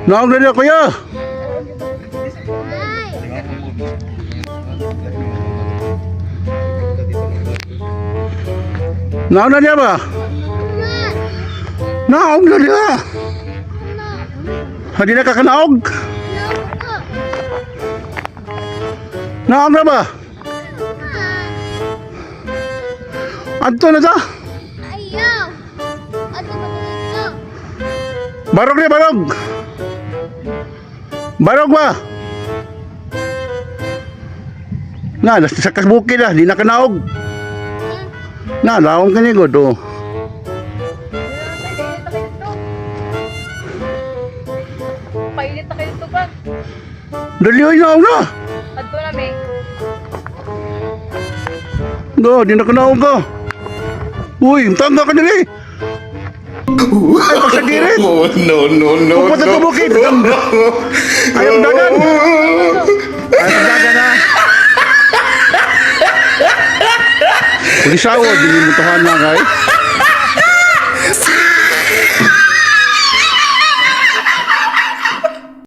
Naog na niya kuya. Naog na niya ba? Naog na niya. Hindi na kakanaog. Naog na ba? Adto na ta? Ayaw. Ano ba ito? Barog niya, barog. Barog ba? Na, nasa sa kasbukid na, di na kanaog. Na, laong ka niya god, oh. Pailit na kayo ito ba? Dali, ay, naog na. Adto na, may. Go, di na kanaog ka. Uy, tangga ka dali. Ay, pagsagirit. No. Pupunta sa bukid. Ayaw dagan. Ayaw dagan na. Pulisawa, di mo tahan na, guys.